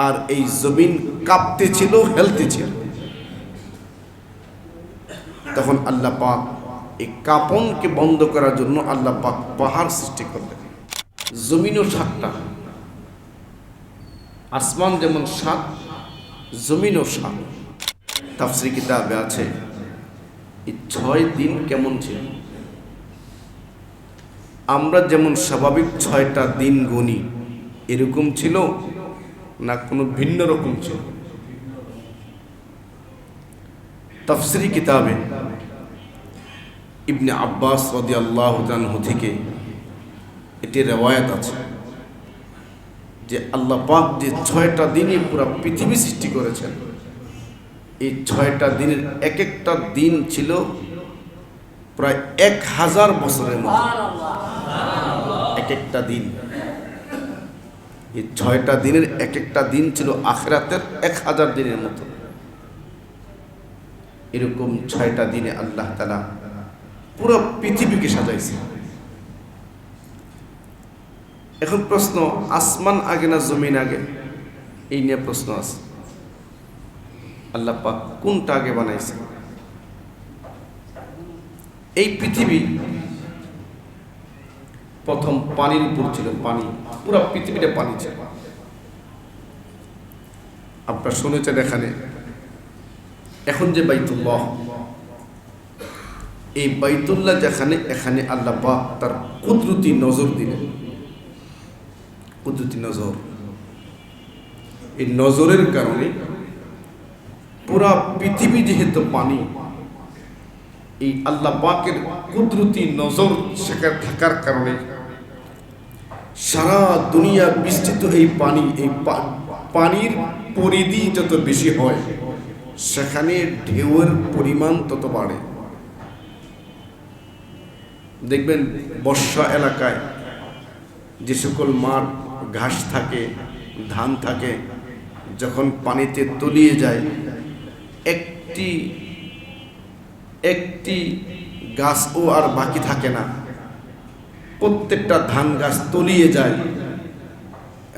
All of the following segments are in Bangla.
আর এই জমিন কাঁপতে ছিল, হেলতে ছিল। তখন আল্লাহ পাক এই কাঁপনকে বন্ধ করার জন্য আল্লাহ পাক পাহাড় সৃষ্টি করলেন। জমিনও সাতটা, আসমান যেমন সাত, জমিনও সাত। তাফসীর কিতাবে আছে এই 6 দিন কেমন ছিল। আমরা যেমন স্বাভাবিক 6টা দিন গুনি, এরকম ছিল না কোনো ভিন্ন রকম ছিল। তাফসীর কিতাবে ইবনে আব্বাস রাদিয়াল্লাহু আনহু থেকে এটি রিওয়ায়াত আছে যে আল্লাহ পাক যে 6টা দিনে পুরো পৃথিবী সৃষ্টি করেছেন, এই 6টা দিনের এক একটা দিন ছিল প্রায় 1000 বছরের মতো। এক একটা দিন, এই 6টা দিনের এক একটা দিন ছিল আখিরাতের 1000 দিনের মতো। এরকম 6টা দিনে আল্লাহ তাআলা পুরো পৃথিবীকে সাজাইছে। এখন প্রশ্ন, আসমান আগে না জমিন আগে? এই নিয়ে প্রশ্ন আছে। আল্লাহ পাক কোনটা আগে বানাইছে? এই পৃথিবী প্রথম পানির উপর ছিল, পানি, পুরো পৃথিবীটা পানি ছিল। আপনারা শুনেছেন এখানে এখন যে বাইতুল্লাহ, এই বাইতুল্লাহ যেখানে, এখানে আল্লাহ পাক তার কুদরতি নজর দিলেন। কুদরতি নজর, এই নজরের কারণে পুরা পৃথিবী যেহেতু পানি, এই আল্লাহ পাকের কুদরতি নজর সেখানে থাকার কারণে সারা দুনিয়া বিস্তৃত এই পানি, এই পানির পরিধি যত বেশি হয় সেখানে ঢেউয়ের পরিমাণ তত বাড়ে। দেখবেন বর্ষা এলাকায় যে সকল মাঠ ঘাস থাকে, ধান থাকে, যখন পানিতে তলিয়ে যায় একটি গাছও আর বাকি থাকে না, প্রত্যেকটা ধান গাছ তলিয়ে যায়,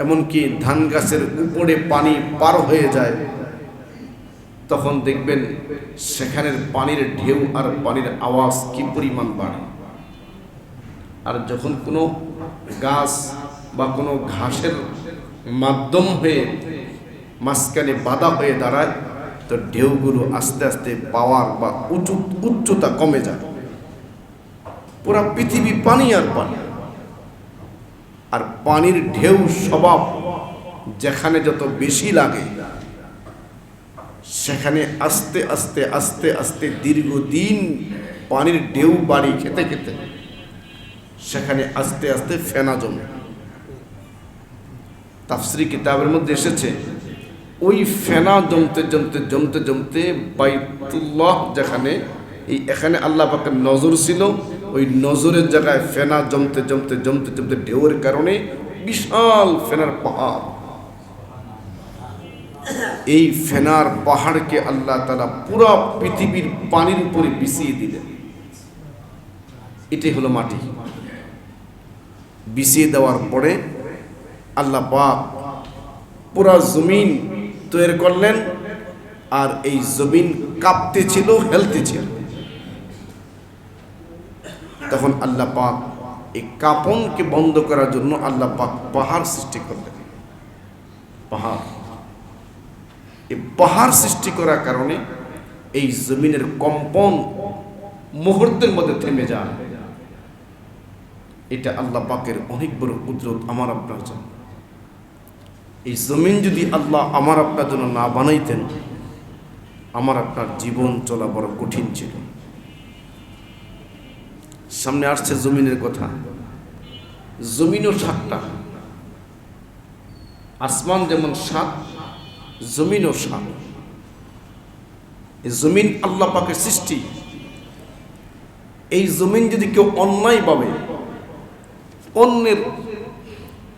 এমনকি ধান গাছের উপরে পানি পার হয়ে যায়। তখন দেখবেন সেখানের পানির ঢেউ আর পানির আওয়াজ কি পরিমাণ বাড়ে। আর যখন কোনো গাছ বা কোনো ঘাসের মাধ্যম হয়ে মাঝখানে বাধা হয়ে দাঁড়ায়, তো ঢেউগুলো আস্তে আস্তে পাওয়ার বা উচ্চতা কমে যায়। পুরা পৃথিবী পানি আর পানি। আর পানির ঢেউ স্বভাব যেখানে যত বেশি লাগে সেখানে আস্তে আস্তে আস্তে আস্তে দীর্ঘদিন পানির ঢেউ বাড়ি খেতে খেতে সেখানে আস্তে আস্তে ফেনা জমে। তাফসীর কিতাবের মধ্যে এসেছে ওই ফেনা জমতে জমতে জমতে জমতে বাইতুল্লাহ যেখানে, এখানে আল্লাহ পাকের নজর ছিল, ওই নজরের জায়গায় ফেনা জমতে জমতে জমতে জমতে ঢেউয়ের কারণে বিশাল ফেনার পাহাড়। এই ফেনার পাহাড়কে আল্লাহ তাআলা পুরো পৃথিবীর পানির উপরে বিছিয়ে দিলেন। এটাই হলো মাটি। বিছিয়ে দেওয়ার পরে আল্লাহ পাক পুরা জমিন তৈরি করলেন, আর এই জমিন কাঁপতে ছিল, হেলতে ছিল। তখন আল্লাহ পাক এই কাঁপনকে বন্ধ করার জন্য আল্লাহ পাক পাহাড় সৃষ্টি করলেন। পাহাড়, এই পাহাড় সৃষ্টি করার কারণে এই জমিনের কম্পন মুহূর্তের মধ্যে থেমে যায়। এটা আল্লাহ পাকের অনেক বড় কুদরত আমার আপনার জন্য। এই জমিন যদি আল্লাহ আমার আপনার জন্য না বানাইতেন, আমার আপনার জীবন চলা বড় কঠিন ছিল। সামনে আসছে জমিনের কথা। জমিনও সাতটা, আসমান যেমন সাত, জমিনও সাত। এই জমিন আল্লাহ পাকের সৃষ্টি। এই জমিন যদি কেউ অন্যায়ভাবে অন্যের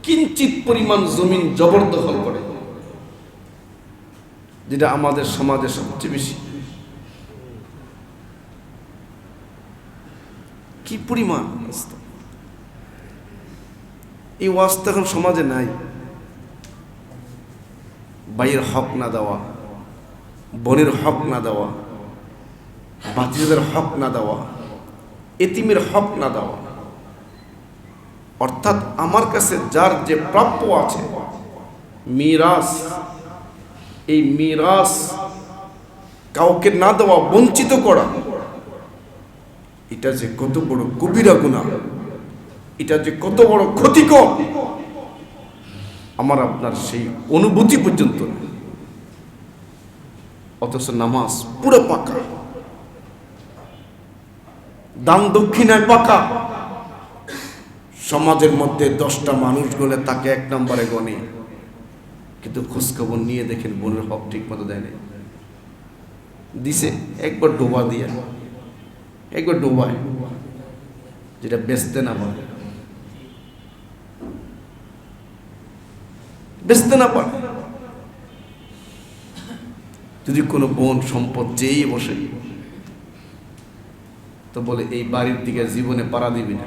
কিঞ্চিত পরিমাণ জমিন জবরদখল করে, যেটা আমাদের সমাজে সবচেয়ে বেশি, কি পরিমাণ এই ওয়াজ এখন সমাজে নাই। ভাইয়ের হক না দেওয়া, বোনের হক না দেওয়া, ভাতিজাদের হক না দেওয়া, এতিমের হক না দেওয়া। অর্থাৎ আমার কাছে যার যে প্রাপ্য আছে মিরাস, এই মিরাস কাউকে না দেওয়া, বঞ্চিত করা, এটা যে কত বড় কবিরা গুনাহ, এটা যে কত বড় ক্ষতিকর, আমার আপনার সেই অনুভূতি পর্যন্ত না। অথচ নামাজ পুরো পাকা, দান দক্ষিণায় পাকা, সমাজের মধ্যে 10টা মানুষ গলে তাকে 1 নম্বরে গণে, কিন্তু খোঁজখবর নিয়ে দেখেন বোনের হক ঠিক মতো দেয় নাই। দিছে একবার ডোবা দিয়ে, একবার ডোবায়, যেটা বেচতে না পারে, বেচতে না পারে। যদি কোনো বোন সম্পদ চেয়ে বসে তো বলে এই বাড়ির দিকে জীবনে পাড়া দিবি না,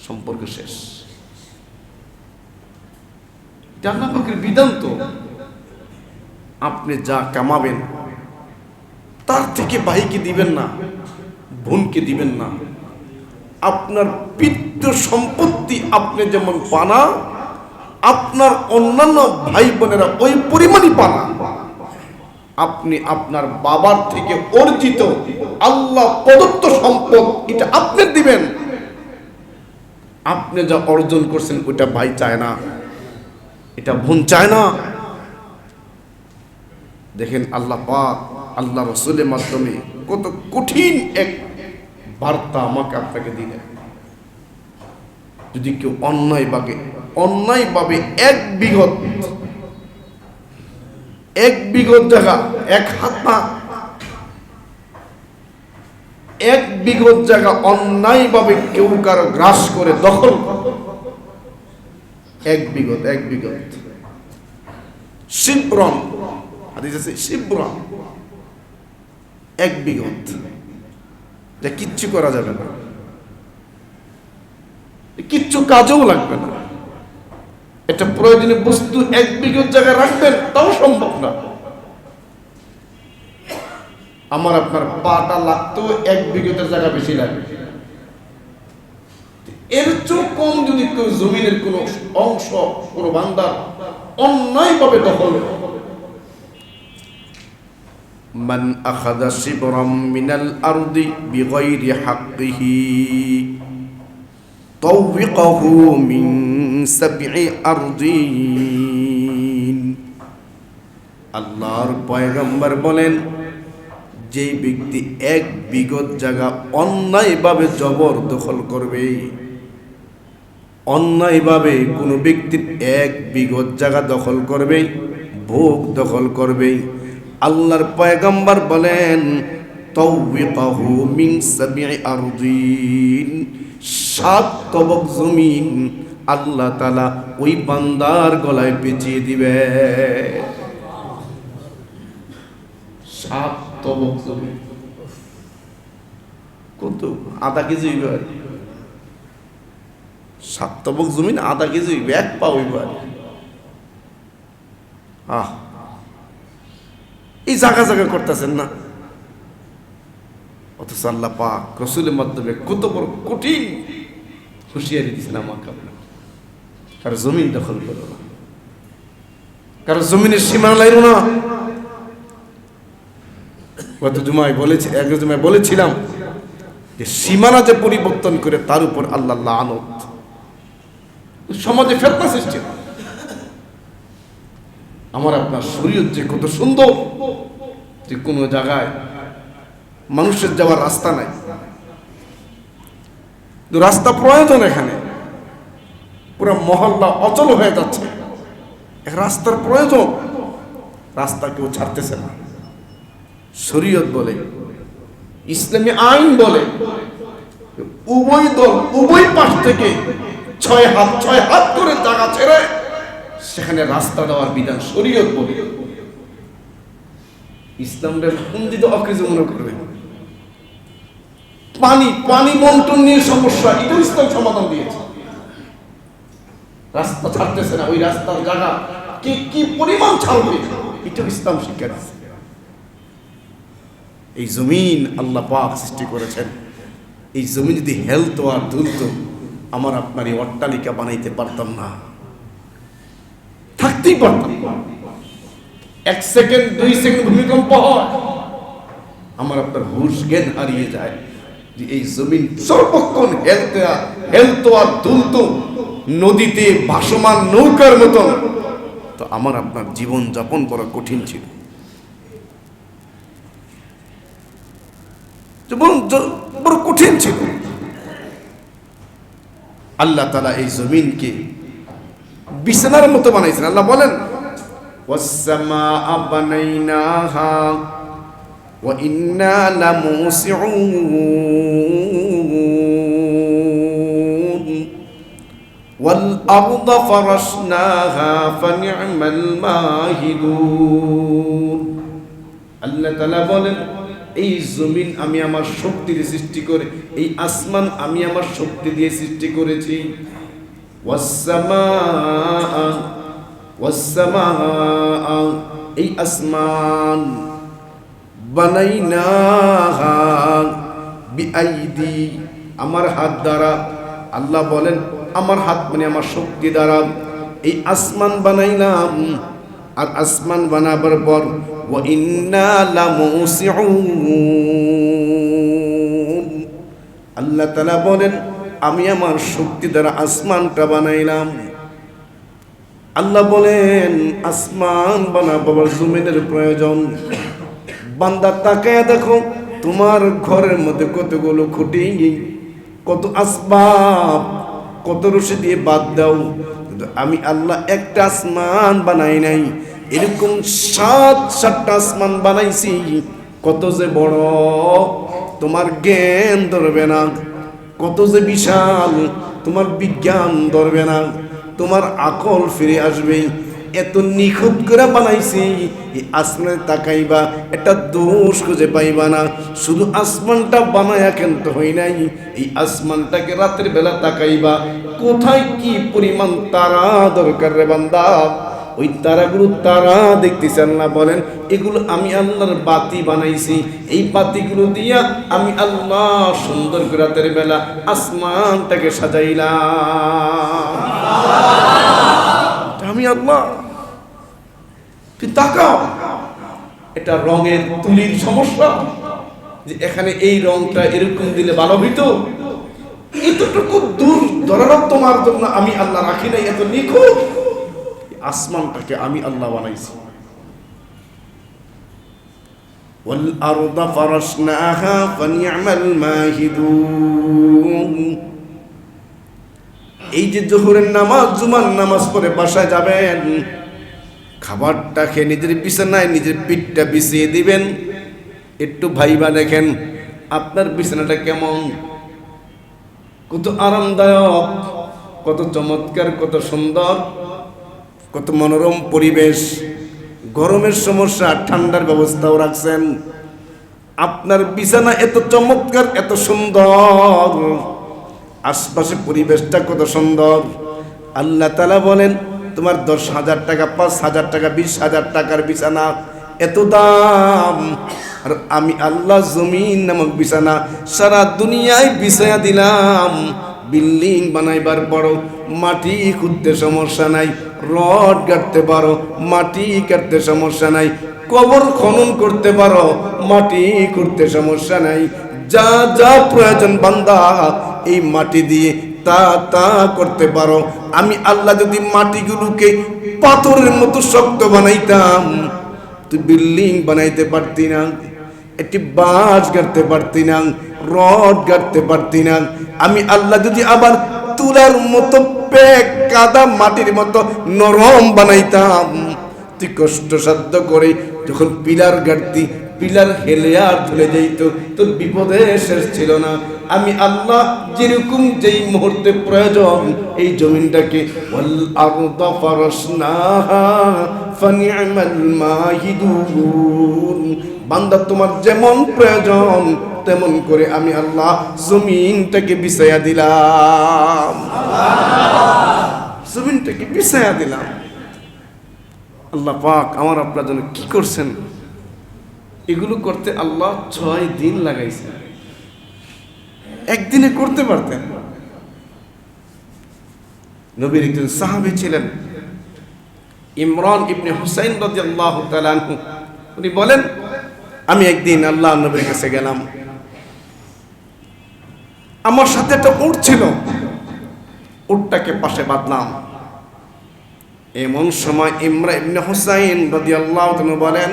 সম্পর্ক শেষ। আল্লাহ পাকের বিধান তো, আপনি যা কামাবেন তার থেকে ভাইকে দিবেন না, বোনকে দিবেন না। আপনার পিতৃ সম্পত্তি আপনি যেমন পানা, আপনার অন্যান্য ভাই বোনেরা ওই পরিমাণই পানা। আপনি আপনার বাবার থেকে অর্জিত আল্লাহ প্রদত্ত সম্পদ এটা আপনি দিবেন। আপনি যা অর্জন করছেন ওটা ভাই চায় না, এটা বোন চায় না। দেখেন আল্লাহ পাক আল্লাহ রাসূলের মাধ্যমে কত কঠিন এক বার্তা আমাকে আপনাকে দিলেন। যদি কেউ অন্যায়ভাবে 1 বিঘত জায়গা, 1 হাত না, 1 বিঘত জায়গা অন্যায়ভাবে কেউ কারো গ্রাস করে দখল, 1 বিঘত শিবরন, হাদিস আছে শিবরন, 1 বিঘত, যা কিচ্ছু করা যাবে না, কিচ্ছু কাজেও লাগবে না। এটা প্রয়োজনীয় বস্তু 1 বিঘত জায়গায় রাখবেন তাও সম্ভব না। আমার আপনার পাটা লাগতো 1 বিঘতের জায়গা বেশি লাগবে। এর চেয়ে কম যদি কেউ জমিনের কোন অংশ কোন বান্দার অন্যায়ভাবে দখল, মান আখাযা শিবরাম মিনাল আরদি বিগাইরি হাক্কিহি তাওবিকাহু মিন 7 আরদিন। আল্লাহর পয়গম্বর বলেন, যে ব্যক্তি 1 বিঘত জায়গা অন্যায়ভাবে জবরদখল করবে, অন্যায়ভাবে কোনো ব্যক্তির 1 বিঘত জায়গা দখল করবে, ভোগ দখল করবে, আল্লাহর পয়গম্বর বলেন তাওবিকাহু মিন 7 আরদিন, 7 তবক জমিন আল্লাহ তাআলা ওই বান্দার গলায় পেঁচিয়ে দিবে। 7 তবক জমিন কত? আধা কেজি হইবে। 7 তবক জমিন আধা কেজি হইবে, 1 পা হইবে। এই জায়গা করতেছেন না, অথচ আল্লাহ পাক রাসূলের মাধ্যমে কত বড় কঠিন হুঁশিয়ারি দিয়েছেন আমাকে আপনার। কারো জমিন দখল করো না, কারো জমিনের সীমানা লাইরো না। গত জুমায় বলেছিলাম যে সীমানা যে পরিবর্তন করে তার উপর আল্লাহ লানত, সমাজে ফিতনা সৃষ্টি। আমার আপনার শরীয়ত যে কত সুন্দর, যে কোনো জায়গায় মানুষের যাওয়ার রাস্তা নাই, রাস্তা প্রয়োজন। এখানে পুরো মহল্লা অচল হয়ে যাচ্ছে, রাস্তার প্রয়োজন, রাস্তা কেউ ছাড়তেছে না। শরীয়ত বলে, ইসলামী আইন বলে, উভয় দল উভয় পাশ থেকে 6 হাত করে জায়গা ছেড়ে সেখানে রাস্তা দেওয়ার বিধান শরীয়ত বলে। ইসলামের কুন্দিত অকৃত মনে করবে। পানি বন্টন নিয়ে সমস্যা, এটা ইসলাম সমাধান দিয়েছে। রাস্তা ছাড়তেছে না, ওই রাস্তার জায়গা কে কি পরিমাণ ছাড়বে, এটা ইসলাম শিক্ষা দিচ্ছে। এই জমিন আল্লাহ পাক সৃষ্টি করেছেন, এই জমিন যদি হেলতো আর দুলতো, আমার আপনার এই অট্টালিকা বানাইতে পারতাম না, থাকতেই পারতাম। 1 সেকেন্ড 2 সেকেন্ড ভূমিকম্প হয়, আমার আপনার হুশ জ্ঞান হারিয়ে যায় যে এই জমিন সর্বক্ষণ হেলতো আর দুলতো নদীতে ভাসমান নৌকার মতো, তো আমার আপনার জীবন যাপন বড় কঠিন ছিল, বড় কঠিন ছিল। আল্লাহ তাআলা এই জমিনকে বিছানার মতো বানাইছেন। আল্লাহ বলেন ওয়াস-সামাআ বানাইনাহা ওয়া ইন্না লামুসিউন ওয়াল আরদা ফারাশনাহা ফানি'মাল মাহিদুন। আল্লাহ তাআলা বলেন এই জমিন আমি আমার শক্তি দিয়ে সৃষ্টি করে, এই আসমান আমি আমার শক্তি দিয়ে সৃষ্টি করেছি। ওয়াস-সামাআ এই আসমান বানাইনাহা বিআইদি আমার হাত দ্বারা। আল্লাহ বলেন আমার হাত মানে আমার শক্তি দ্বারা এই আসমান বানাইলাম। আর আসমান বানাবার পর ওয়া ইন্না লামুসিউন, আল্লাহ তাআলা বলেন আমি আমার শক্তি দ্বারা আসমানটা বানাইলাম। আল্লাহ বলেন আসমান বানাবার জমিনের প্রয়োজন। বান্দা তাকায় দেখো তোমার ঘরের মধ্যে কতগুলো খুঁটি, কত আসবাব, কত রশি দিয়ে বাদ দাও, কিন্তু আমি আল্লাহ একটা আসমান বানাই নাই, এরকম 7-7টা আসমান বানাইছি। কত যে বড় তোমার জ্ঞান ধরবে না, কত যে বিশাল তোমার বিজ্ঞান ধরবে না, তোমার আকল ফিরে আসবে। এত নিখুঁত করে বানাইছি, এই আসমানে তাকাইবা একটা দোষ খুঁজে পাইবা না। শুধু আসমানটা বানায়া কিন্তু হই নাই, এই আসমানটাকে রাতের বেলা তাকাইবা কোথায় কি পরিমাণ তারা দরকার রে বান্দা, ওই তারাগুলো তারা দেখতেছেন না, বলেন এগুলো আমি আল্লাহর বাতি বানাইছি, এই বাতিগুলো দিয়া আমি আল্লাহ সুন্দর করে রাতের বেলা আসমানটাকে সাজাইলাম। আমি আল্লাহ, তুই তাকাও, এটা রঙের তুলির সমস্যা, যে এখানে এই রংটা এরকম দিলে ভালো হইতো, এতটুকু দূর দরারত তোমার জন্য আমি আল্লাহ রাখি নাই। এত নিখুঁত আসমানটাকে আমি আল্লাহ বানাইছি। ওয়াল আরদা ফারাশনাহা ফানি'মাল মাহিদুন। এই যে জোহরের নামাজ, জুমার নামাজ পড়ে বাসায় যাবেন, খাবারটা খেয়ে নিজের বিছানায় নিজের পিঠটা বিছিয়ে দিবেন। একটু ভাইবা দেখেন আপনার বিছানাটা কেমন, কত আরামদায়ক, কত চমৎকার, কত সুন্দর, কত মনোরম পরিবেশ। গরমের সমস্যা, ঠান্ডার ব্যবস্থাও রাখছেন। আপনার বিছানা এত চমৎকার, এত সুন্দর, আশপাশে পরিবেশটা কত সুন্দর। আল্লাহ তাআলা বলেন তোমার 10,000 টাকা, 5,000 টাকা, 20,000 টাকার বিছানা এত দাম, আর আমি আল্লাহ জমিন নামক বিছানা সারা দুনিয়ায় বিছায়া দিলাম। বিল্ডিং বানাইবার পরও মাটি খুঁড়তে সমস্যা নাই, রড গাড়তে পারো, মাটি কাটতে সমস্যা নাই, কবর খনন করতে পারো, মাটি খুঁড়তে সমস্যা নাই। যা যা প্রয়োজন বান্দা এই মাটি দিয়ে তা করতে পারো। আমি আল্লাহ যদি মাটিগুলোকে পাথরের মতো শক্ত বানাইতাম, তুই বিল্ডিং বানাইতে পারতি না, একটি বাঁশ গাড়তে পারতি না, রড গাড়তে পারতি না। আমি আল্লাহ যদি আবার তুলার মতো পেক কাদা মাটির মতো নরম বানাইতাম, তুই কষ্টসাধ্য করে যখন পিলার গাড়তি, পিলার হেলে আর চলে যাইত, তোর বিপদে শেষ ছিল না। আমি আল্লাহ যেরকম যেই মুহূর্তে প্রয়োজন এই জমিনটাকে ওয়াল আরদা ফারাশনাহা ফানি'মাল মাহিদুন, বান্দা তোমার যেমন প্রয়োজন তেমন করে আমি আল্লাহ জমিনটাকে বিছায়া দিলাম, জমিনটাকে বিছায়া দিলাম। আল্লাহ পাক আমার আপনার জন্য কি করছেন? এগুলো করতে আল্লাহ 6 দিন লাগাইছেন, একদিনে করতে পারতেন। নবীর একজন সাহাবী ছিলেন ইমরান ইবনে হুসাইন রাদিয়াল্লাহু তাআলা আনহু। উনি বলেন, আমি একদিন আল্লাহর নবীর কাছে গেলাম, আমার সাথে একটা উট ছিল, উটটাকে পাশে বাঁধলাম। এমন সময় ইমরান ইবনে হুসাইন রাদিয়াল্লাহু তাআলা বলেন,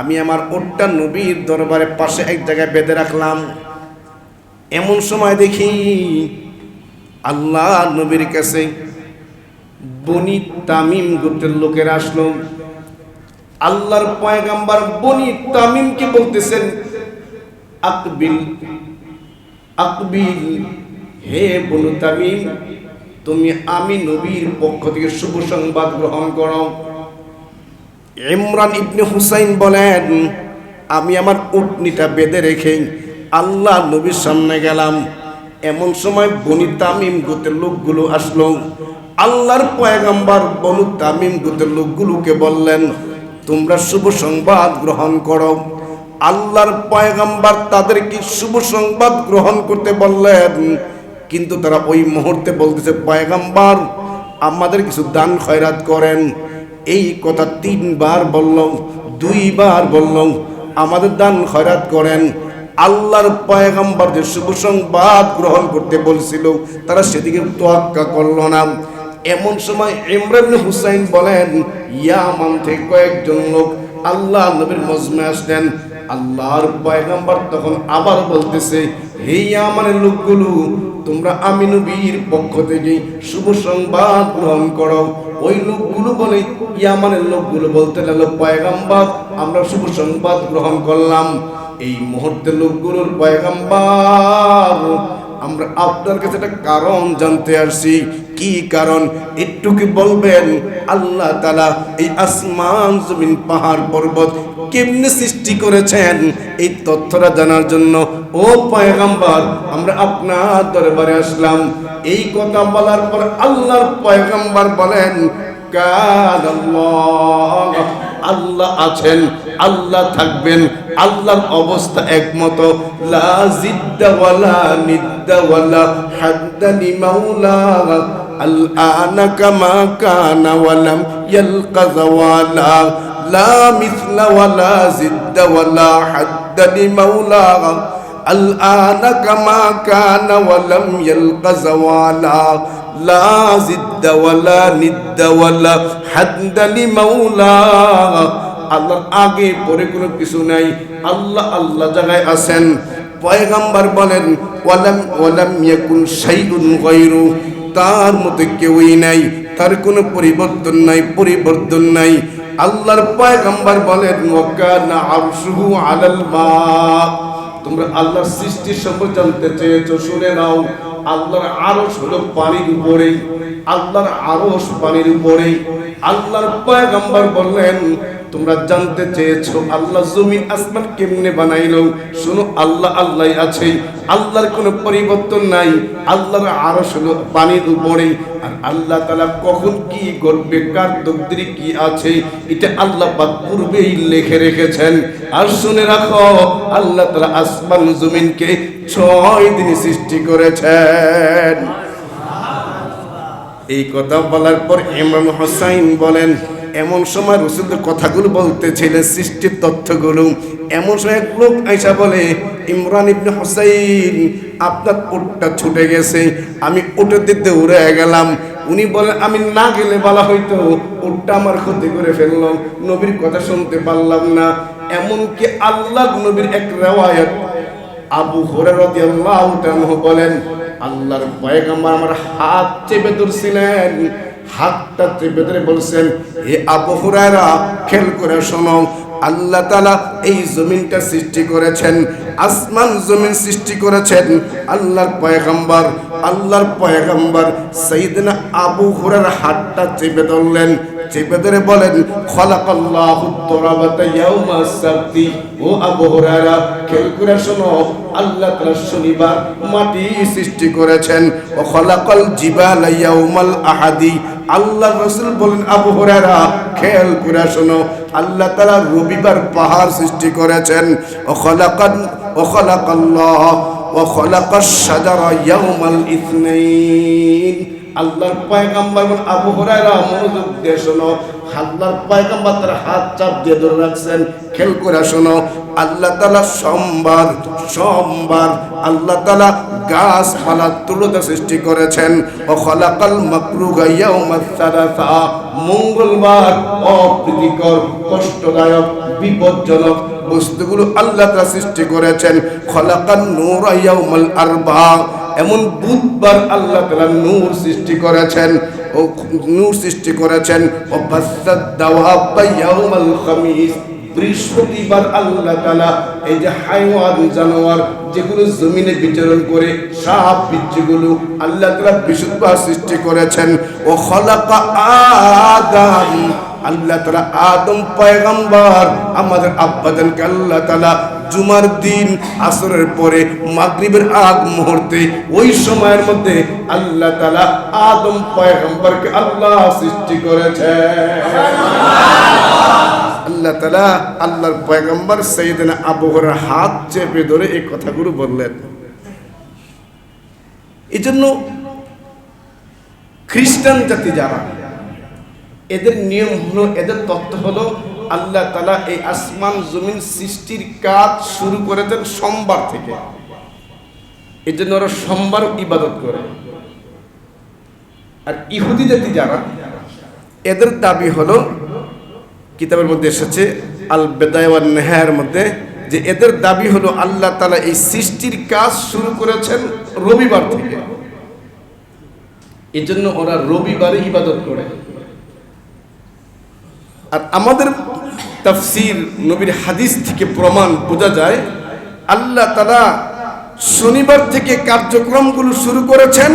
আমি আমার উটটা নবীর দরবারে পাশে এক জায়গায় বেঁধে রাখলাম। এমন সময় দেখি আল্লাহ নবীর কাছে বনি তামিম গোত্রের লোকেরা আসলো। আল্লাহর পয়গম্বর বনি তামিমকে বলতেছেন, আকবিল আকবিল, হে বনু তামিম, তুমি আমি নবীর পক্ষ থেকে শুভ সংবাদ গ্রহণ করো। ইমরান ইবনে হুসাইন বলেন, আমি আমার উটনিটা বেঁধে রেখে আল্লাহ নবীর সামনে গেলাম। এমন সময় বনি তামিম গোত্রের লোকগুলো আসলো। আল্লাহর পয়গম্বর বনু তামিম গোত্রের লোকগুলোকে বললেন, তোমরা শুভ সংবাদ গ্রহণ করো। আল্লাহর পয়গম্বর তাদেরকে শুভ সংবাদ গ্রহণ করতে বললেন, কিন্তু তারা ওই মুহূর্তে বলতেছে, পয়গম্বর আমাদের কিছু দান খয়রাত করেন। এই কথা 3 বার বলল, 2 বার বলল, আমাদের দান খয়রাত করেন। আল্লাহর পয়গম্বর যে শুভ সংবাদ গ্রহণ করতে বলছিল, তারা সেদিকে তোয়াক্কা করলো না। এমন সময় ইমরান ইবনে হুসাইন বলেন, ইয়ামান থেকে কয়েকজন লোক আল্লাহ নবীর মজমে আসলেন। আল্লাহর পয়গম্বর তখন আবার বলতেছে, হে ইয়ামানের লোকগুলো, তোমরা আমি নবীর পক্ষ থেকে শুভ সংবাদ গ্রহণ করো। ওই লোকগুলো বলে, ইয়ামানের লোকগুলো বলতে লাগলো, পয়গম্বর আমরা শুভ সংবাদ গ্রহণ করলাম। এই মুহূর্তে লোকগুলোর, পয়গম্বর আমরা আপনার কাছে একটা কারণ জানতে আসছি। কি কারণ একটু কি বলবেন? আল্লাহ তাআলা এই আসমান জমিন পাহাড় পর্বত কেমনে সৃষ্টি করেছেন, এই তথ্যটা জানার জন্য ও পয়গম্বর আমরা আপনার দরবারে আসলাম। এই কথা বলার পর আল্লাহর পয়গম্বর বলেন, আল্লাহ আছেন, আল্লাহ থাকবেন, আল্লাহর অবস্থা একমত। লা জিদ্দা ওয়ালা নিদ্দা ওয়ালা হাদ্দা লিমাউলা আল আনা কামা কানা ওয়ালাম ইয়ালকা যাওয়ালা লা মিসলা ওয়ালা জিদ্দা ওয়ালা হাদ্দা লিমাউলা আল আনা কামা কানা ওয়ালাম ইয়ালকা যাওয়ালা লা জিদ্দা ওয়ালা নিদ্দা ওয়ালা হাদ্দা লিমাউলা। আল্লাহর আগে পরে কোনো কিছু নাই, আল্লাহ আল্লাহ জায়গায় আছেন। পয়গম্বর বলেন, ওয়ালাম ইয়াকুন শাইউন গায়রু, তার মতো কেউই নাই, তার কোনো পরিবর্তন নাই। আল্লাহর পয়গম্বর বলেন, ওয়াকানা আরশুহু আলাল মা। তোমরা আল্লাহর সৃষ্টির সম্পর্কে জানতে চেয়েছো, শুনে নাও। আল্লাহর আরশ হলো পানির উপরে, আল্লাহর আরশ পানির উপরে। আল্লাহর পয়গম্বর বললেন, তোমরা জানতে চেয়েছো আল্লাহ জমিন আসমান কেমনে বানাইলো, শোনো আল্লাহ আল্লাহই আছে, আল্লাহর কোনো পরিবর্তন নাই। আল্লাহর আরশ হলো পানির উপরে। আর আল্লাহ তাআলা কখন কি করবে, কার তকদিরে কি আছে, এটা আল্লাহ পাক পূর্বেই লিখে রেখেছেন। আর শুনে রাখো, আল্লাহ তাআলা আসমান জমিনকে 6 দিনে সৃষ্টি করেছেন। এই কথা বলার পর ইমরান হুসাইন বলেন, এমন সময় রাসূলের কথাগুলো বলতেছিলেন, সৃষ্টির তথ্যগুলো। এমন সময় এক লোক আইসা বলে, ইমরান ইবনে হুসাইন আপনার উটটা ছুটে গেছে, আমি উটের দিকে উড়ে গেলাম। উনি বলেন, আমি না গেলে বলা হয়তো উটটা আমার ক্ষতি করে ফেললো, নবীর কথা শুনতে পারলাম না। এমনকি আল্লাহ নবীর এক রিওয়ায়াত আবু হুরায়রা রাদিয়াল্লাহু তাআলা বলেন, আল্লাহর পয়গম্বর আমার হাত চেপে ধরছিলেন, হাতটা চেপে ধরে বলছেন, হে আবু হুরায়রা খেয়াল করে শোনো, আল্লাহ তাআলা এই জমিনটা সৃষ্টি করেছেন, আসমান জমিন সৃষ্টি করেছেন। আল্লাহর পয়গম্বর সাইয়েদনা আবু হুরায়রা হাতটা চেপে ধরলেন, চেপে ধরে বলেন, খালাকাল্লাহু তুরাবাতা ইয়াউমাস সাবতি। ও আবু হুরায়রা খেয়াল করে শোনো, আল্লাহ তাআলা শনিবার মাটি সৃষ্টি করেছেন। ও খালাকাল জিবালা ইয়াউমাল আহাদি। আল্লাহ রাসূল বলেন, আবু হুরায়রা খেয়াল করে শোনো, আল্লাহ তাআলা রবিবার পাহাড় সৃষ্টি করেছেন। খালাকাশ শাজারা ইয়াউমাল ইসনাইন। আল্লাহর পয়গম্বর আবু হুরায়রা মনোযোগ দিয়ে শোনো, আল্লাহর পয়গম্বর তার হাত চাপ দিয়ে ধরে রাখছেন। খেয়াল করে শোনো, আল্লাহ তাআলা সোমবার আল্লাহ তাআলা গাছপালা তুলতে সৃষ্টি করেছেন। খালাকাল মাকরুহা ইয়াউমাস সালাসা। মঙ্গলবার অপ্রীতিকর, কষ্টদায়ক, বিপজ্জনক বস্তুগুলো আল্লাহ তাআলা সৃষ্টি করেছেন। খালাকান নূরা ইয়াউমাল আরবা। এমন বুধবার আল্লাহ তাআলা নূর সৃষ্টি করেছেন, ও নূর সৃষ্টি করেছেন। ও বাসাদ দাওয়াব ইয়াউমাল খামিস। বৃহস্পতিবার আল্লাহ তাআলা এই যে হাইওয়ান জানোয়ার যেগুলো জমিনে বিচরণ করে, সাপ বিচ্ছুগুলো আল্লাহ তাআলা বৃহস্পতিবার সৃষ্টি করেছেন। ও খালাকা আদম। আল্লাহ তাআলা আদম পয়গম্বর আমাদের আব্বাজানকে আল্লাহ তাআলা জুমার দিন আসরের পরে মাগরিবের আগ মুহূর্তে ওই সময়ের মধ্যে আল্লাহ তাআলা আদম পয়গম্বরকে আল্লাহ সৃষ্টি করেছে। আল্লাহ তাআলা আল্লাহর পয়গম্বর সাইয়েদনা আবু হুরায়রার হাত চেপে ধরে এই কথাগুলো বললেন। এজন্য খ্রিস্টান জাতি যারা, এদের নিয়ম হলো, এদের তত্ত্ব হলো, আল্লাহ তাআলা এই আসমান জমিন সৃষ্টির কাজ শুরু করেছেন সোমবার থেকে। এই জন্য ওরা সোমবার ইবাদত করে। আর ইহুদি জাতি যারা, এদের দাবি হলো, কিতাবের মধ্যে এসেছে আল বেদায়া ওয়ান নেহায়ার মধ্যে, যে এদের দাবি হলো আল্লাহ তাআলা এই সৃষ্টির কাজ শুরু করেছেন রবিবার থেকে। এই জন্য ওরা রবিবারে ইবাদত করে। আর আমাদের তাফসীর নবীর হাদিস থেকে প্রমাণ বোঝা যায়, আল্লাহ তাআলা শনিবার থেকে কার্যক্রমগুলো শুরু করেছেন,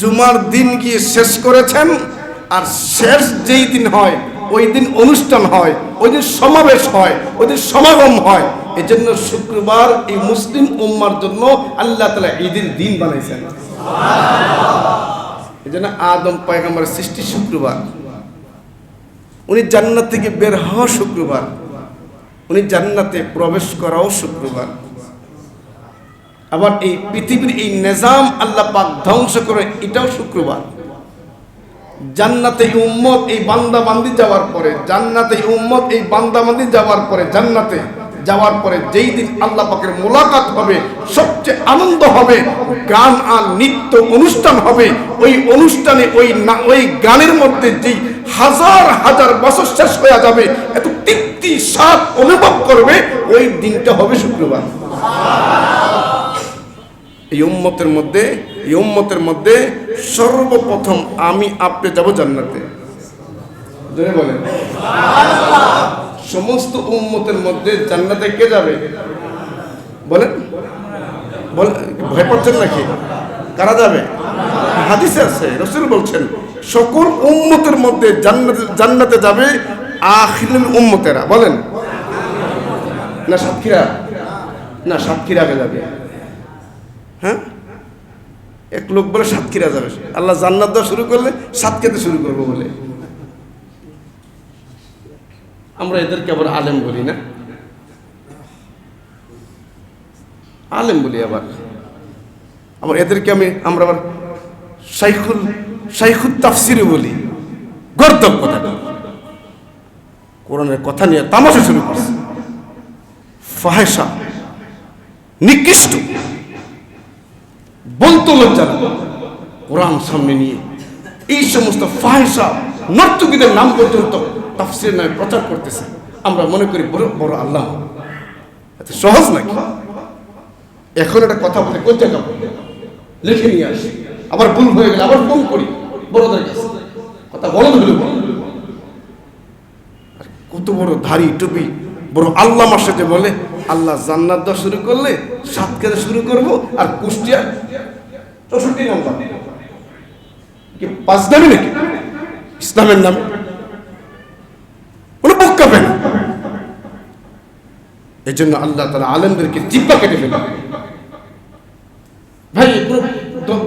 জুমার দিন গিয়ে শেষ করেছেন। আর শেষ যেই দিন হয় ওই দিন অনুষ্ঠান হয়, ওই দিন সমাবেশ হয়, ওই দিন সমাগম হয়। এই জন্য শুক্রবার এই মুসলিম উম্মার জন্য আল্লাহ তাআলা ঈদের দিন বানাইছেন। এই জন্য আদম পয়গম্বরের সৃষ্টি শুক্রবার, উনি জান্নাত থেকে বের হওয়া শুক্রবার, উনি জান্নাতে প্রবেশ করাও শুক্রবার। আবার এই পৃথিবীর এই নিজাম আল্লাহ পাক ধ্বংস করে এটাও শুক্রবার। জান্নাতে উম্মত এই বান্দা বান্দি যাওয়ার পরে, জান্নাতে উম্মত এই বান্দা বান্দি যাওয়ার পরে, জান্নাতে যাওয়ার পরে যেই দিন আল্লাহ পাকের মোলাকাত হবে, সবচেয়ে আনন্দ হবে, গান আর নৃত্য অনুষ্ঠান হবে। ওই অনুষ্ঠানে ওই গানের মধ্যে যেই হাজার হাজার বছর শেষ হয়ে যাবে, এত তৃপ্তি স্বাদ অনুভব করবে, ওই দিনটা হবে শুক্রবার। এই উম্মতের মধ্যে সর্বপ্রথম আমি আপনি যাব জান্নাতে। জোরে বলেন সুবহানাল্লাহ। সমস্ত উম্মতের মধ্যে জান্নাতে কে যাবে বলেন? ভয় পাচ্ছেন নাকি? কারা যাবে? হাদিসে আছে, রাসূল বলছেন সকল উম্মতের মধ্যে জান্নাতে যাবে আখিরুল উম্মতেরা। বলেন না সাতক্ষীরা? না, সাতক্ষীরা আগে যাবে। হ্যাঁ, এক লোক বলে সাতক্ষীরা যাবে, আল্লাহ জান্নাত দেওয়া শুরু করলে সাতক্ষীরাতে শুরু করবো বলে। আমরা এদেরকে আবার আলেম বলি না, আলেম বলি। আবার এদেরকে আমরা আবার শাইখুল তাফসিরও বলি। গর্দব কথা, কোরআনের কথা নিয়ে তামাশা শুরু করছে, ফাহেসা, নিকৃষ্ট, বলতো লজ্জা না। কোরআন সামনে নিয়ে এই সমস্ত ফাহেসা নর্তকীদের নাম পর্যন্ত তাফসীরের নামে প্রচার করতেছে। আমরা মনে করি বড় বড় আল্লাহ, এত সহজ নাকি? এখন একটা কথা বলে কোন জায়গা লিখে নিয়ে আসি, আবার ভুল হয়ে গেলে আবার ফোন করি বড়দের কাছে, কথা বলদ হলো। কত বড় ধাড়ি টুপি বড় আল্লামার সাথে বলে আল্লাহ জান্নাত দেওয়া শুরু করলে সাতক্ষীরা শুরু করব, আর কুষ্টিয়া 64 নম্বর কি পাঁচ দামি নাকি ইসলামের নামে? ওরা বুক কাঁপে না। এই জন্য আল্লাহ তাআলা আলেমদেরকে জিহ্বা কেটে ফেলে। ভাই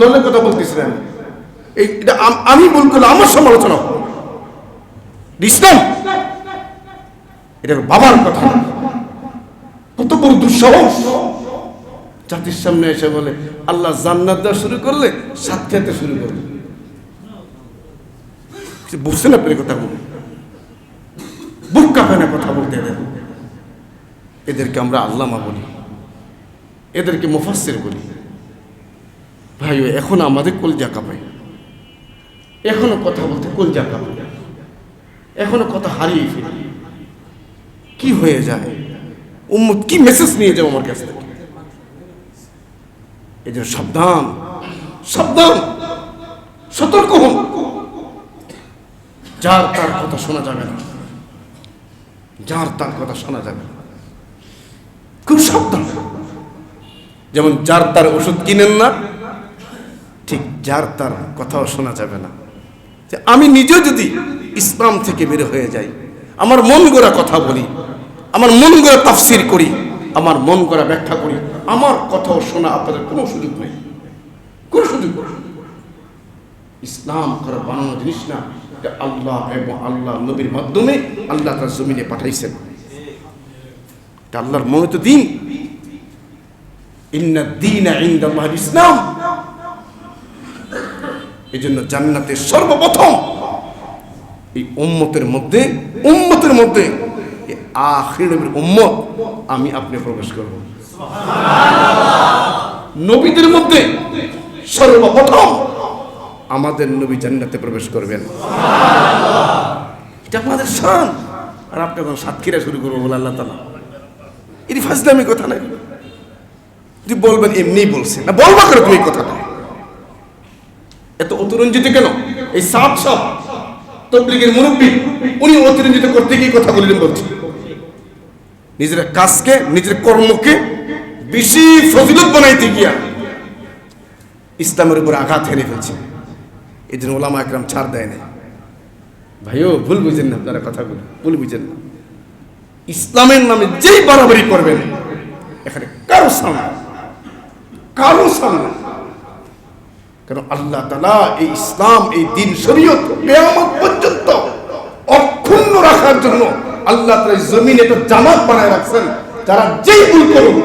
দলের কথা বলতেছিলেন, এটা আমি ভুল করলে আমার সমালোচনা। ইসলাম এটা বাবার কথা। কত বড় দুঃসাহস জাতির সামনে এসে বলে আল্লাহ জান্নাত দেওয়া শুরু করলে সাত খেতে শুরু করবে। বুঝছেন আপনি কথা বলুন, বুক কাঁপে না কথা বলতে। এদেরকে আমরা আল্লামা বলি, এদেরকে মুফাসসির বলি। ভাই এখন আমাদের কলজা কাঁপায়, এখনো কথা বলতে কলজা কাঁপায়, এখনো কথা হারিয়ে ফেলি। কি হয়ে যায়, উম্মত কি মেসেজ নিয়ে যাও আমার কাছ থেকে? এই যে সাবধান, সাবধান, সতর্ক হন। যার তার কথা শোনা যাবে না, যার তার কথা শোনা যাবে না, খুব সাবধান। যেমন যার তার ওষুধ কিনেন না, ঠিক যার তার কথাও শোনা যাবে না। যে আমি নিজেও যদি ইসলাম থেকে বের হয়ে যাই, আমার মন গড়া কথা বলি, আমার মন গড়া তাফসির করি, আমার মন গড়া ব্যাখ্যা করি, আমার কথাও শোনা আপনাদের কোনো সুযোগ নেই, কোনো সুযোগ নেই। ইসলাম করা বানানো জিনিস না, এটা আল্লাহ এবং আল্লাহ নবীর মাধ্যমে আল্লাহ তার জমিনে পাঠাইছেন। এটা আল্লাহর মনোনীত দিন। ইন্না দীনা ইনদাল্লাহিল ইসলাম। এই জন্য জান্নাতের সর্বপ্রথম এই উম্মতের মধ্যে আখির নবীর উম্মত আমি আপনি প্রবেশ করব। নবীদের মধ্যে সর্বপ্রথম আমাদের নবী জান্নাতে প্রবেশ করবেন। এটা আমাদের শান। আর আপনি এখন সাতক্ষীরা শুরু করবো বলে আল্লাহ তাআলা, এটি ফাজলামি কথা নাই। তুই বলবেন এমনি বলছে না, বলবা করে তুমি এই কথাটা এত অতিরঞ্জিত কেন? এই সাত সব তবলিগের মুরব্বী উনি অতিরঞ্জিত করতে গিয়ে কথা বললেন, বলছে নিজের কাজকে নিজের কর্মকে বেশি ফজিলত বানাইতে গিয়া ইসলামের উপর আঘাত হেরে ফেলছে। এই জন্য ওলামা একরাম ছাড় দেয় না। ভাইও ভুল বুঝেন না, আপনারা কথাগুলো ভুল বুঝেন না। ইসলামের নামে যেই বাড়াবাড়ি করবেন এখানে কারো সামনে, কারো সামনে, কারণ আল্লাহ তাআলা এই ইসলাম, এই দিন শরীয়ত কিয়ামত পর্যন্ত অক্ষুণ্ণ রাখার জন্য আল্লাহ তাআলা জমিনে একটা জামাত বানায় রাখছেন। যারা যেই ভুল করুক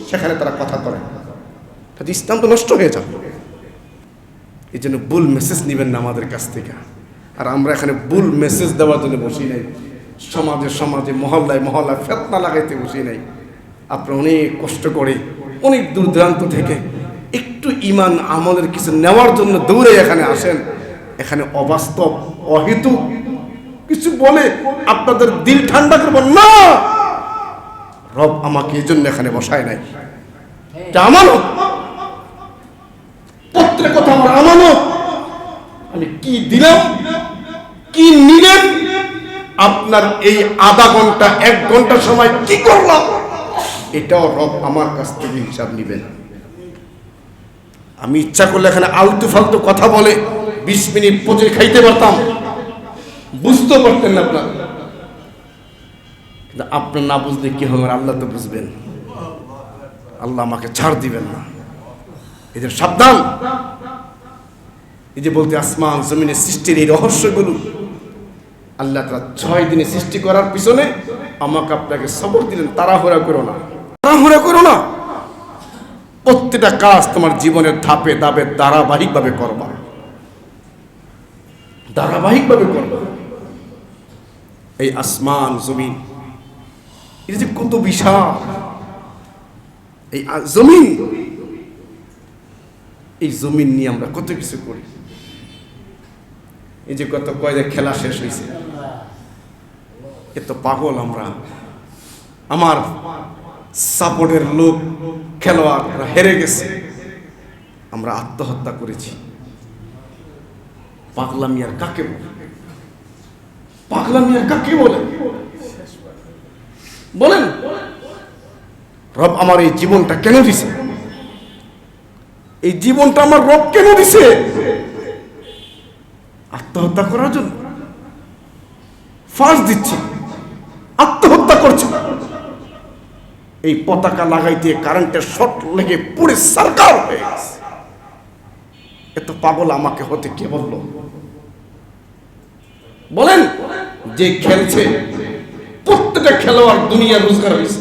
সেখানে তারা কথা করে, তাহলে ইসলাম তো নষ্ট হয়ে যাবে। এই জন্য ভুল মেসেজ নেবেন না আমাদের কাছ থেকে। আর আমরা এখানে ভুল মেসেজ দেওয়ার জন্য বসি নাই, সমাজে সমাজে মহল্লায় মহল্লায় ফিতনা লাগাইতে বসি নাই। আপনারা অনেক কষ্ট করে অনেক দূর দূরান্ত থেকে একটু ঈমান আমলের কিছু নেওয়ার জন্য দৌড়ে এখানে আসেন। এখানে অবাস্তব অহেতুক কিছু বলে আপনাদের দিল ঠান্ডা করবেন না। রব আমাকে এই জন্য এখানে বসায় নাই, এটা আমানত। প্রত্যেক কথা আমার আমানত। আমি কি দিলাম, কি নিলেন, আপনার এই আধা ঘন্টা 1 ঘন্টা সময় কি করলাম, এটাও রব আমার কাছ থেকে হিসাব নিবেন। আমি ইচ্ছা করলে এখানে আলতু ফালতু কথা বলে 20 মিনিট পচে খাইতে পারতাম, বুঝতে পারতেন না আপনার। কিন্তু আপনার না বুঝলে কি হবে, আল্লাহ তো বুঝবেন। আল্লাহ আমাকে ছাড় দিবেন না। এদের সাবধান। এই যে বলতে আসমান জমিনের সৃষ্টির এই রহস্যগুলো আল্লাহ তাআলা 6 দিনে সৃষ্টি করার পিছনে আমাকে আপনাকে সবর দিলেন। তাড়াহুড়া করো না, তাড়াহুড়া করো না। প্রত্যেকটা কাজ তোমার জীবনের ধাপে ধাপে ধারাবাহিকভাবে করবা, ধারাবাহিকভাবে করবা। এই আসমান জমিন এটা যে কত বিশাল, এই জমিন, এই জমিন নিয়ে আমরা কত কিছু করি। এই যে কত কয়েক খেলা শেষ হয়েছে, এত পাগল আমরা। আমার সাপোর্টের লোক খেলোয়াড়রা হেরে গেছে, আমরা আত্মহত্যা করেছি। পাগলামি আর কাকে বলে? পাগলামি আর কাকে বলে বলেন? রব আমার এই জীবনটা কেন দিছে? এই জীবনটা আমার রব কেন দিছে? আত্মহত্যা করার জন্য? ফাঁস দিচ্ছে, আত্মহত্যা করছে। এই পতাকা লাগাইতে কারেন্টের শর্ট লেগে পুরো সরকার হয়ে গেছে। এত পাগল আমাকে হতে কে বলল বলেন? যে খেলছে প্রত্যেকটা খেলোয়াড় দুনিয়ার রোজগার হয়েছে,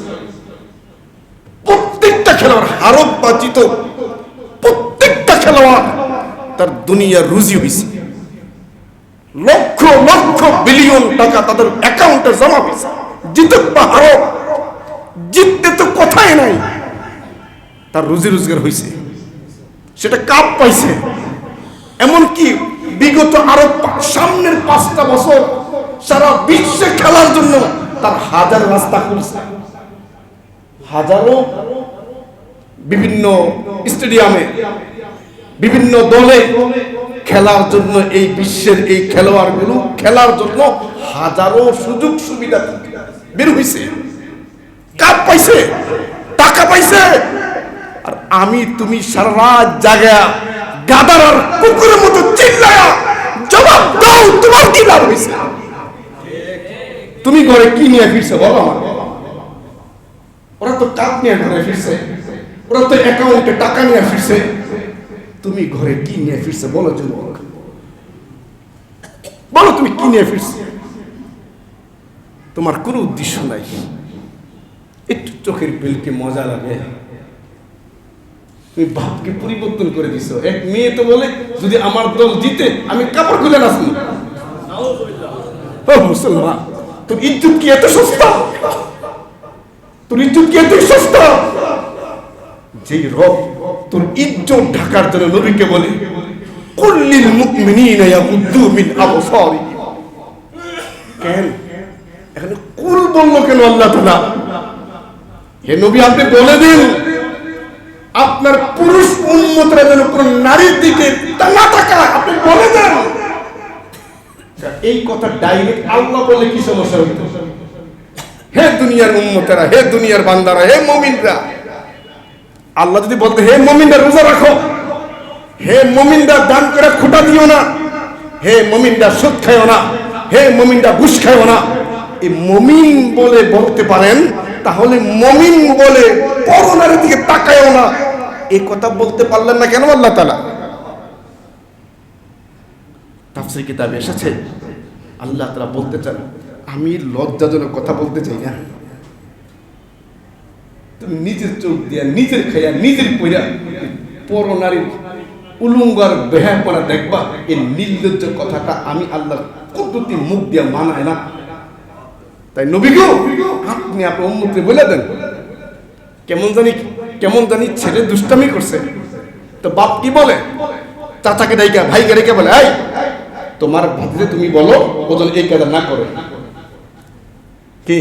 প্রত্যেকটা খেলোয়াড় হারত বা জিত, প্রত্যেকটা খেলোয়াড় তার দুনিয়ার রুজি হয়েছে। লক্ষ লক্ষ বিলিয়ন টাকা তাদের অ্যাকাউন্টে জমা হয়েছে। জিতুক বা হারক, জিততে তো কথাই নাই, তার রুজি রোজগার হয়েছে, সেটা কাপ পাইছে। এমনকি বিগত আরো সামনের 5টা বছর সারা বিশ্বে খেলার জন্য তার হাজার রাস্তা খুলছে, হাজারো বিভিন্ন স্টেডিয়ামে বিভিন্ন দলে খেলার জন্য, এই বিশ্বের এই খেলোয়াড়গুলো খেলার জন্য হাজারো সুযোগ সুবিধা বের হয়েছে, কাপ পাইছে, টাকা পাইছে। আর আমি তুমি সারা রাত জাগা গাদার আর কুকুরের মতো চিল্লায়া জবাব দাও, তোমার কি লাভ হয়েছে? তুমি ঘরে কি নিয়ে ফিরছে বলো আমার? ওরা তো কাপ নিয়ে ঘরে ফিরছে, ওরা তো অ্যাকাউন্টে টাকা নিয়ে ফিরছে, তুমি ঘরে কি নিয়ে ফিরছে বলো যুবক, বলো তুমি কি নিয়ে ফিরছে? তোমার কোনো উদ্দেশ্য নাই, একটু চোখের বিলকে মজা লাগে, তুমি ভাবকে পরিবর্তন করে দিছো। এক মেয়ে তো বলে যদি আমার দল জিতে আমি কাপড় খুলে নাচবো। ও মুসলমান, তোর ইজ্জত কি এত সস্তা? তোর ইজ্জত কি এত সস্তা? যেই রব তোর ইজ্জত ঢাকার জন্য নবীকে বলে কুল্লিল মুমিনিনা ইয়াগুদ্দু মিন আবসারিহিম। কেন এখানে কুল বললো কেন আল্লাহ তাআলা? হে নবী, আপনি বলে দিন আপনার পুরুষ উম্মতরা যেন কোন নারীর দিকে না তাকায়, আপনি বলে দেন। এই কথা ডাইরেক্ট আল্লাহ বলে কি সমস্যা হইতো? হে দুনিয়ার উম্মতেরা, হে দুনিয়ার বান্দারা, হে মুমিনরা, আল্লাহ যদি বলতে হে মুমিনরা রোজা রাখো, হে মুমিনরা দান করে খুঁটা দিও না, হে মুমিনরা সুদ খায়ও না, হে মুমিনরা ঘুষ খায়ও না, এই মুমিন বলে বলতে পারেন, তাহলে মুমিন বলে পরনারীর দিকে তাকায়ও না, এই কথা বলতে পারলেন না কেন আল্লাহ তাআলা? তাফসীর কিতাবে এসেছে আল্লাহ তাআলা বলতে চান আমি লজ্জাজনক কথা বলতে চাই না, তুমি নিজের চোখ দিয়া নিজের খাইয়া নিজের কইরা পরনারীর উলঙ্গার বেহাপনা দেখবা, এই নির্লজ্জ কথাটা আমি আল্লাহর কুদরতি মুখ দিয়া মানায় না। তাই নবী গো, আপনি আপনার উম্মতকে বলে দেন। কেমন জানি ছেলে দুষ্টামি করছে, তো বাপ কি বলে? চাচাকে ডাইকা ভাইকে রেখে বলে এই তোমার ভাতিজে তুমি বলো ও যেন এই কাজ না করে। কি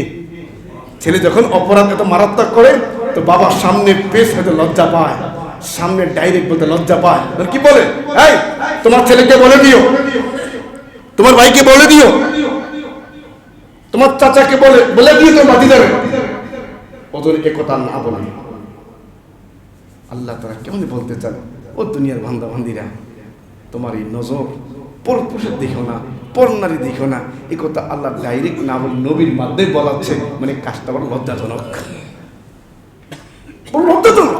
ছেলে যখন অপরাধ এত মারাত্মক করে তো বাবার সামনে পেশ হতে লজ্জা পায়, সামনে ডাইরেক্ট বলতে লজ্জা পায়, কি বলে এই তোমার ছেলেকে বলে দিও, তোমার ভাইকে বলে দিও, তোমার চাচাকে বলে দিও, তোমার ভাতিজারে ওদের একথা না বলে। আল্লাহ তাআলা কেমন বলতে চান ও দুনিয়ার বান্দা বান্দিরা, তোমার এই নজর পরপুরুষের দেখো না, পরনারী দেখো না, এই কথা আল্লাহ ডাইরেক্ট না বলে নবীর মাধ্যমে বলাচ্ছে, মানে কাজটা বড় লজ্জাজনক, লজ্জাজনক।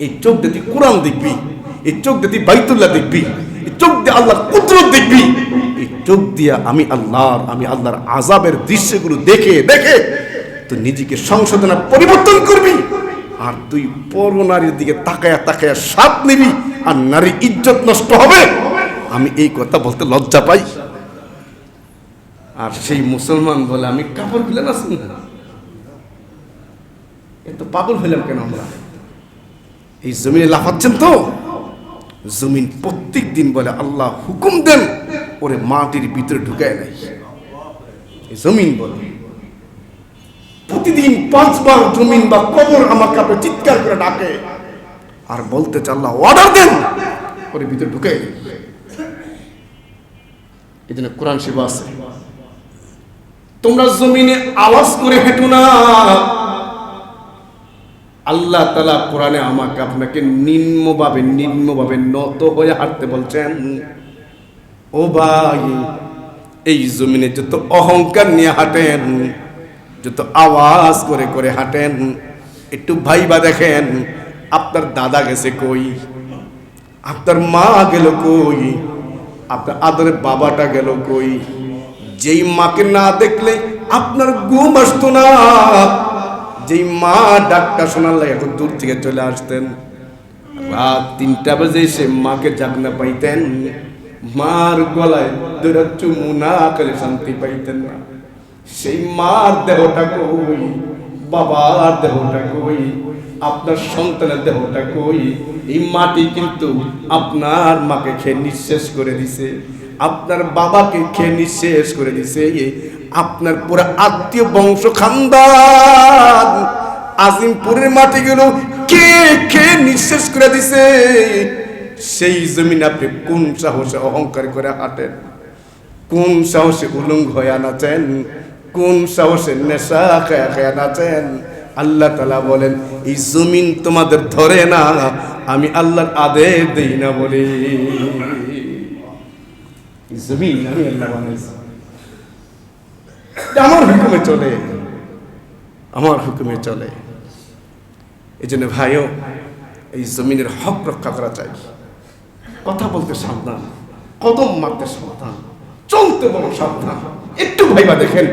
এই চোখ দিয়ে কোরআন দেখবি, এই চোখ দিয়ে বাইতুল্লাহ দেখবি, এই চোখ দিয়ে আল্লাহর কুদরত দেখবি, এই চোখ দিয়ে আমি আল্লাহর আযাবের দৃশ্যগুলো দেখে দেখে তো নিজেকে সংশোধন পরিবর্তন করবি। আর তুই পরনারীর দিকে তাকায়া তাকায়া স্বাদ নিবি আর নারী ইজ্জত নষ্ট হবে, আমি এই কথা বলতে লজ্জা পাই। আর সেই মুসলমান বলে আমি কাপড় খুলে না শুনি, এত পাগল হইলাম কেন আমরা? এই জমিনে লাফাচ্ছেন তো, জমিন প্রত্যেক দিন বলে আল্লাহ হুকুম দেন ওরে মাটির ভিতরে ঢুকায় নাই। এই জমিন বলে প্রতিদিন 5 বার জমিন বা কবর আমাকে আপনি চিৎকার করে ডাকে আর বলতে আল্লাহ অর্ডার দেন ওরে ভিতরে ঢুকে। এই জন্য কোরআন শরীফে আছে তোমরা জমিনে আওয়াজ করে হেঁটো না। আল্লাহ তাআলা কোরআনে আমাকে আপনাকে নিম্নভাবে নত হয়ে হাঁটতে বলছেন। ও ভাই, এই জমিনে যত অহংকার নিয়ে হাঁটেন, যত আওয়াজ করে করে হাঁটেন, একটু ভাইবা দেখেন আপনার দাদা গেছে কই, আপনার মা গেল কই, আপনার আদরের বাবাটা গেল কই, যেই মাকে না দেখলে আপনার ঘুম আসতো না, যেই মা ডাকটা শোনার লাগে এখন দূর থেকে চলে আসতেন, রাত 3টা বাজে সে মাকে জাগনা পাইতেন, মার গলায় দুরা চুমু না করে শান্তি পাইতেন না। সেই মার দেহটা কই, বাবার দেহটা কই, আপনার সন্তানের দেহটা কই? এই মাটি কিন্তু আপনার মাকে খেয়ে নিঃশেষ করে দিছে, আপনার বাবাকে খেয়ে নিঃশেষ করে দিছে, আপনার পুরো আত্মীয় বংশ খানদান আজিমপুরের মাটিগুলো কে খেয়ে নিঃশেষ করে দিছে। সেই জমিন আপনি কোন সাহসে অহংকার করে হাঁটেন? কোন সাহসে উলঙ্গ হয়ে নাচেন? কোন সাহসে নেশা খায়া খায়া নাচেন? আল্লাহ তাআলা বলেন এই জমিন তোমাদের ধরে না, আমি আল্লাহর আদেশ দেই না বলে। এই জমিন আমি আল্লাহ বানাইছি, আমার হুকুমে চলে, আমার হুকুমে চলে। এই জন্য ভাইও এই জমিনের হক রক্ষা করা চাই। কথা বলতে সাবধান, কদম মারতে সাবধান, চলতে বড় সাবধান। একটু ভাইবা দেখেন,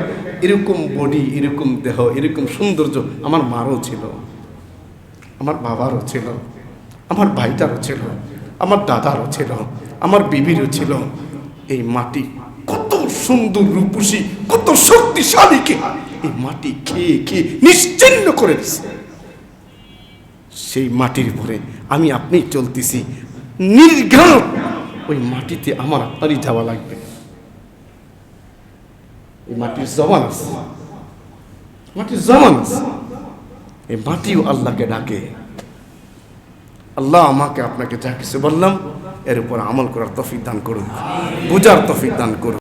এরকম বডি, এরকম দেহ, এরকম সৌন্দর্য আমার মারও ছিল, আমার বাবারও ছিল, আমার ভাইটারও ছিল, আমার দাদারও ছিল, আমার বিবিরও ছিল। এই মাটি কত সুন্দর রূপসী, কত শক্তিশালীকে এই মাটি খেয়ে খেয়ে নিশ্চিহ্ন করে দিচ্ছে। সেই মাটির উপরে আমি আপনি চলতেছি, নির্ঘাত ওই মাটিতে আমার আপনারই যাওয়া লাগবে। এই মাটির জবান আছে, মাটির জবান আছে, এই মাটিও আল্লাহকে ডাকে। আল্লাহ আমাকে আপনাকে যা কিছু বললাম এর উপর আমল করার তৌফিক দান করুন, বুঝার তৌফিক দান করুন।